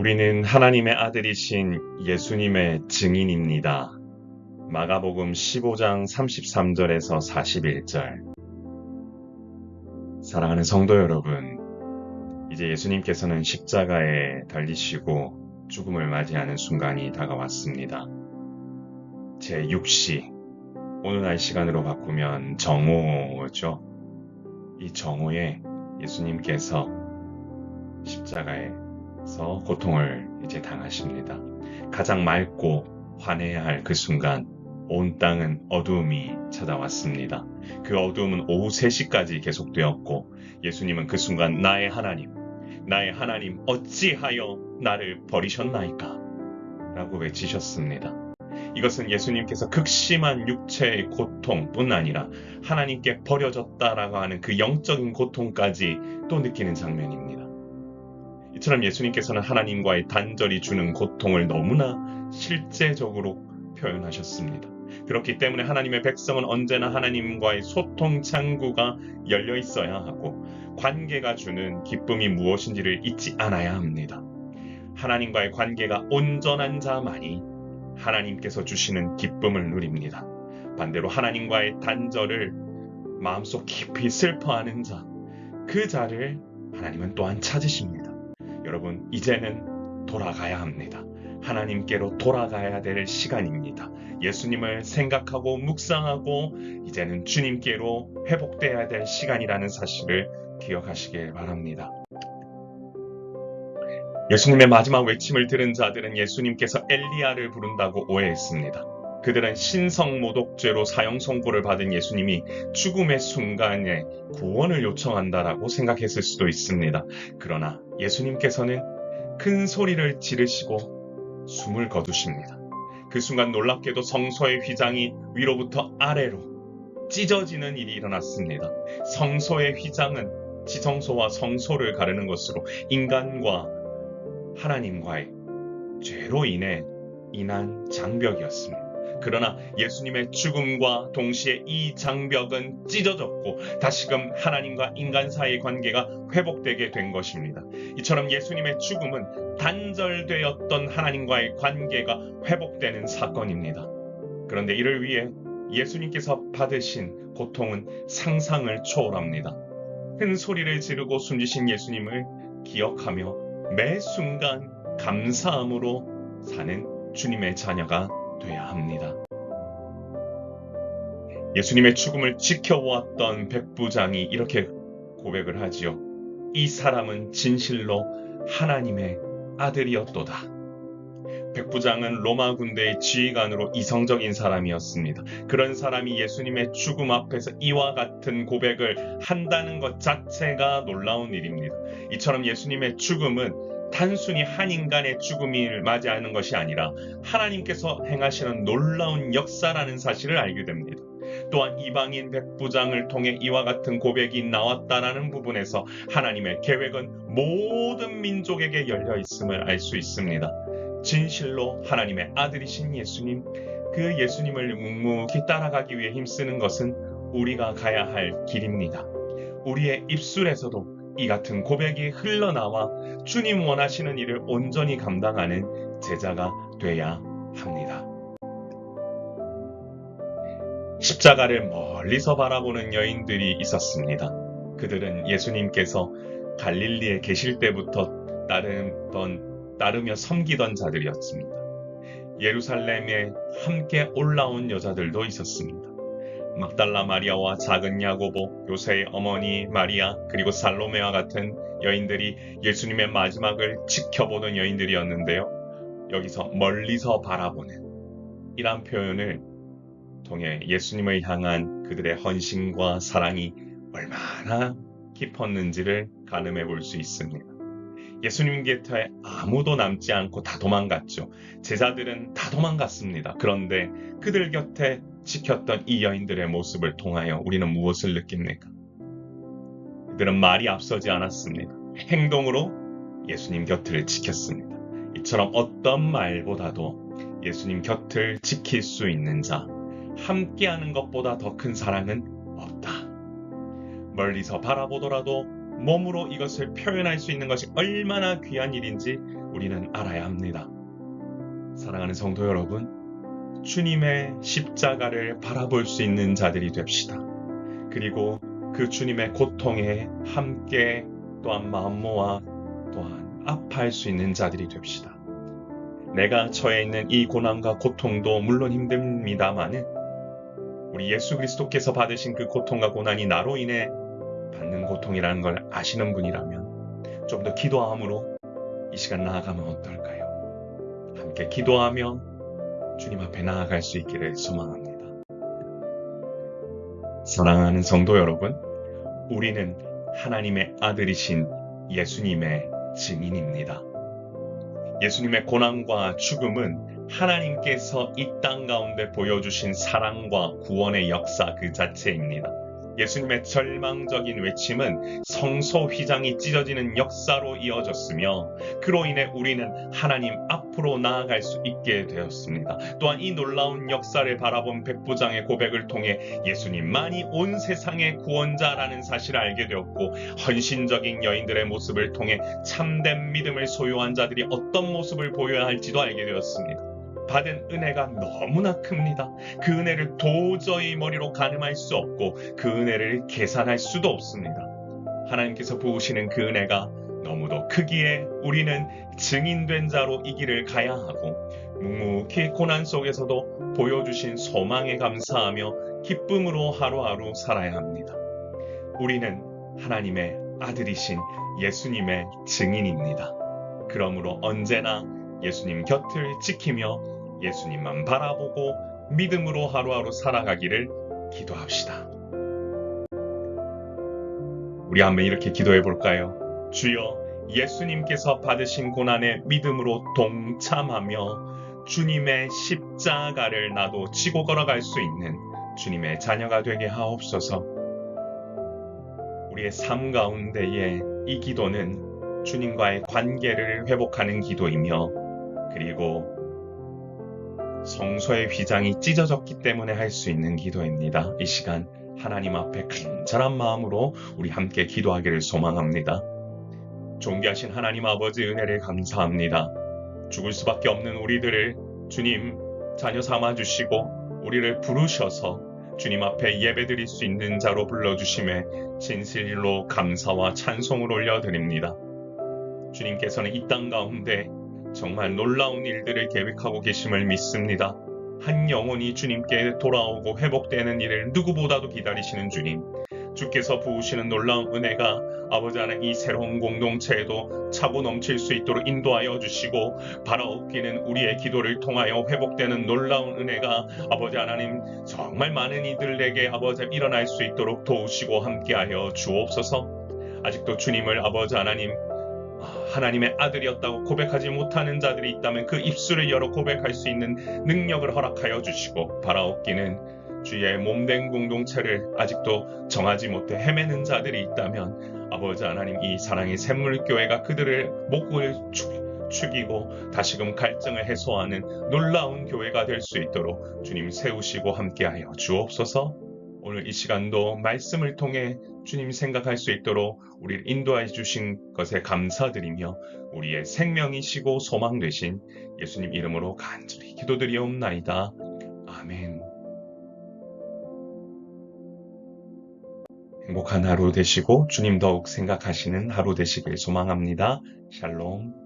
우리는 하나님의 아들이신 예수님의 증인입니다. 마가복음 15장 33절에서 41절. 사랑하는 성도 여러분, 이제 예수님께서는 십자가에 달리시고 죽음을 맞이하는 순간이 다가왔습니다. 제6시, 오늘날 시간으로 바꾸면 정오죠. 이 정오에 예수님께서 십자가에서 고통을 이제 당하십니다. 가장 맑고 환해야 할 그 순간 온 땅은 어두움이 찾아왔습니다. 그 어두움은 오후 3시까지 계속되었고 예수님은 그 순간 나의 하나님 어찌하여 나를 버리셨나이까? 라고 외치셨습니다. 이것은 예수님께서 극심한 육체의 고통뿐 아니라 하나님께 버려졌다라고 하는 그 영적인 고통까지 또 느끼는 장면입니다. 이처럼 예수님께서는 하나님과의 단절이 주는 고통을 너무나 실제적으로 표현하셨습니다. 그렇기 때문에 하나님의 백성은 언제나 하나님과의 소통 창구가 열려 있어야 하고 관계가 주는 기쁨이 무엇인지를 잊지 않아야 합니다. 하나님과의 관계가 온전한 자만이 하나님께서 주시는 기쁨을 누립니다. 반대로 하나님과의 단절을 마음속 깊이 슬퍼하는 자, 그 자를 하나님은 또한 찾으십니다. 여러분, 이제는 돌아가야 합니다. 하나님께로 돌아가야 될 시간입니다. 예수님을 생각하고 묵상하고 이제는 주님께로 회복돼야 될 시간이라는 사실을 기억하시길 바랍니다. 예수님의 마지막 외침을 들은 자들은 예수님께서 엘리야를 부른다고 오해했습니다. 그들은 신성모독죄로 사형 선고를 받은 예수님이 죽음의 순간에 구원을 요청한다라고 생각했을 수도 있습니다. 그러나 예수님께서는 큰 소리를 지르시고 숨을 거두십니다. 그 순간 놀랍게도 성소의 휘장이 위로부터 아래로 찢어지는 일이 일어났습니다. 성소의 휘장은 지성소와 성소를 가르는 것으로 인간과 하나님과의 죄로 인해 인한 장벽이었습니다. 그러나 예수님의 죽음과 동시에 이 장벽은 찢어졌고 다시금 하나님과 인간 사이의 관계가 회복되게 된 것입니다. 이처럼 예수님의 죽음은 단절되었던 하나님과의 관계가 회복되는 사건입니다. 그런데 이를 위해 예수님께서 받으신 고통은 상상을 초월합니다. 큰 소리를 지르고 숨지신 예수님을 기억하며 매 순간 감사함으로 사는 주님의 자녀가 돼야 합니다. 예수님의 죽음을 지켜보았던 백부장이 이렇게 고백을 하지요. 이 사람은 진실로 하나님의 아들이었도다. 백부장은 로마 군대의 지휘관으로 이성적인 사람이었습니다. 그런 사람이 예수님의 죽음 앞에서 이와 같은 고백을 한다는 것 자체가 놀라운 일입니다. 이처럼 예수님의 죽음은 단순히 한 인간의 죽음을 맞이하는 것이 아니라 하나님께서 행하시는 놀라운 역사라는 사실을 알게 됩니다. 또한 이방인 백부장을 통해 이와 같은 고백이 나왔다는 부분에서 하나님의 계획은 모든 민족에게 열려 있음을 알 수 있습니다. 진실로 하나님의 아들이신 예수님, 그 예수님을 묵묵히 따라가기 위해 힘쓰는 것은 우리가 가야 할 길입니다. 우리의 입술에서도 이 같은 고백이 흘러나와 주님 원하시는 일을 온전히 감당하는 제자가 돼야 합니다. 십자가를 멀리서 바라보는 여인들이 있었습니다. 그들은 예수님께서 갈릴리에 계실 때부터 따르며 섬기던 자들이었습니다. 예루살렘에 함께 올라온 여자들도 있었습니다. 막달라 마리아와 작은 야고보, 요새의 어머니 마리아, 그리고 살로메와 같은 여인들이 예수님의 마지막을 지켜보는 여인들이었는데요. 여기서 멀리서 바라보는 이란 표현을 통해 예수님을 향한 그들의 헌신과 사랑이 얼마나 깊었는지를 가늠해 볼 수 있습니다. 예수님 곁에 아무도 남지 않고 다 도망갔죠. 제자들은 다 도망갔습니다. 그런데 그들 곁에 지켰던 이 여인들의 모습을 통하여 우리는 무엇을 느낍니까? 그들은 말이 앞서지 않았습니다. 행동으로 예수님 곁을 지켰습니다. 이처럼 어떤 말보다도 예수님 곁을 지킬 수 있는 자, 함께하는 것보다 더 큰 사랑은 없다. 멀리서 바라보더라도 몸으로 이것을 표현할 수 있는 것이 얼마나 귀한 일인지 우리는 알아야 합니다. 사랑하는 성도 여러분, 주님의 십자가를 바라볼 수 있는 자들이 됩시다. 그리고 그 주님의 고통에 함께 또한 마음 모아 또한 아파할 수 있는 자들이 됩시다. 내가 처해 있는 이 고난과 고통도 물론 힘듭니다마는 우리 예수 그리스도께서 받으신 그 고통과 고난이 나로 인해 받는 고통이라는 걸 아시는 분이라면 좀 더 기도함으로 이 시간 나아가면 어떨까요? 함께 기도하며 주님 앞에 나아갈 수 있기를 소망합니다. 사랑하는 성도 여러분, 우리는 하나님의 아들이신 예수님의 증인입니다. 예수님의 고난과 죽음은 하나님께서 이 땅 가운데 보여주신 사랑과 구원의 역사 그 자체입니다. 예수님의 절망적인 외침은 성소 휘장이 찢어지는 역사로 이어졌으며 그로 인해 우리는 하나님 앞으로 나아갈 수 있게 되었습니다. 또한 이 놀라운 역사를 바라본 백부장의 고백을 통해 예수님만이 온 세상의 구원자라는 사실을 알게 되었고 헌신적인 여인들의 모습을 통해 참된 믿음을 소유한 자들이 어떤 모습을 보여야 할지도 알게 되었습니다. 받은 은혜가 너무나 큽니다. 그 은혜를 도저히 머리로 가늠할 수 없고 그 은혜를 계산할 수도 없습니다. 하나님께서 부으시는 그 은혜가 너무도 크기에 우리는 증인된 자로 이 길을 가야 하고 묵묵히 고난 속에서도 보여주신 소망에 감사하며 기쁨으로 하루하루 살아야 합니다. 우리는 하나님의 아들이신 예수님의 증인입니다. 그러므로 언제나 예수님 곁을 지키며 예수님만 바라보고 믿음으로 하루하루 살아가기를 기도합시다. 우리 한번 이렇게 기도해 볼까요? 주여, 예수님께서 받으신 고난에 믿음으로 동참하며 주님의 십자가를 나도 지고 걸어갈 수 있는 주님의 자녀가 되게 하옵소서. 우리의 삶 가운데에 이 기도는 주님과의 관계를 회복하는 기도이며 그리고 성소의 휘장이 찢어졌기 때문에 할 수 있는 기도입니다. 이 시간 하나님 앞에 간절한 마음으로 우리 함께 기도하기를 소망합니다. 존귀하신 하나님 아버지 은혜를 감사합니다. 죽을 수밖에 없는 우리들을 주님 자녀 삼아주시고 우리를 부르셔서 주님 앞에 예배드릴 수 있는 자로 불러주심에 진실로 감사와 찬송을 올려드립니다. 주님께서는 이 땅 가운데 정말 놀라운 일들을 계획하고 계심을 믿습니다. 한 영혼이 주님께 돌아오고 회복되는 일을 누구보다도 기다리시는 주님, 주께서 부으시는 놀라운 은혜가 아버지 하나님 이 새로운 공동체에도 차고 넘칠 수 있도록 인도하여 주시고 바라옵기는 우리의 기도를 통하여 회복되는 놀라운 은혜가 아버지 하나님 정말 많은 이들에게 아버지 일어날 수 있도록 도우시고 함께하여 주옵소서. 아직도 주님을 아버지 하나님의 아들이었다고 고백하지 못하는 자들이 있다면 그 입술을 열어 고백할 수 있는 능력을 허락하여 주시고 바라옵기는 주의 몸된 공동체를 아직도 정하지 못해 헤매는 자들이 있다면 아버지 하나님 이 사랑의 샘물교회가 그들을 목을 축이고 다시금 갈증을 해소하는 놀라운 교회가 될 수 있도록 주님 세우시고 함께하여 주옵소서. 오늘 이 시간도 말씀을 통해 주님 생각할 수 있도록 우리를 인도해 주신 것에 감사드리며 우리의 생명이시고 소망 되신 예수님 이름으로 간절히 기도드리옵나이다. 아멘. 행복한 하루 되시고 주님 더욱 생각하시는 하루 되시길 소망합니다. 샬롬.